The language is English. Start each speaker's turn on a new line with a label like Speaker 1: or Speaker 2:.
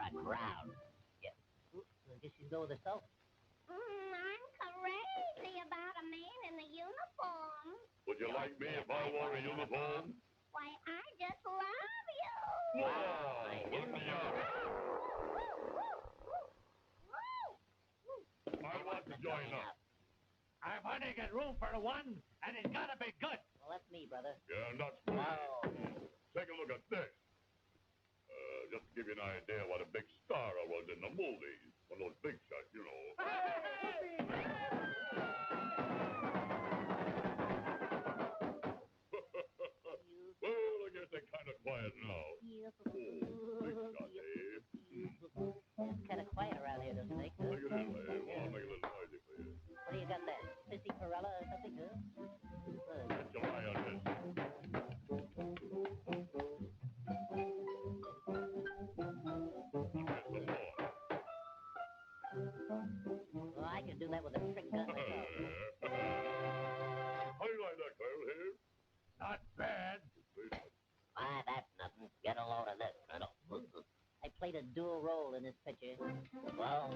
Speaker 1: a crowd. Yeah. Ooh, I guess she's go with herself.
Speaker 2: I'm crazy about a man in a uniform.
Speaker 3: Would you like me if I wore a uniform?
Speaker 2: Why, I just love you.
Speaker 3: Wow! Let me out. I want to join up.
Speaker 4: I've only got room for one, and it's gotta be good.
Speaker 1: Well, that's me, brother.
Speaker 3: Yeah, and that's me. Take a look at this. Just to give you an idea what a big star I was in the movies. One of those big shots, you know. Well, I guess they're kind of quiet now. Oh, big shot, eh?
Speaker 1: It's kind of quiet around here, doesn't it?
Speaker 3: Make it in, eh? Well, I'll make it a little noisy for you.
Speaker 1: What do you got there? Sissy Perella or something good?
Speaker 3: Get your eye on this. Here's some more.
Speaker 1: Well, I can do that with a trick gun myself.
Speaker 3: How do you like that, Colonel, here?
Speaker 4: Not bad.
Speaker 1: Why, that's nothing. Get a load of this, Colonel. I played a dual role in this picture. Well,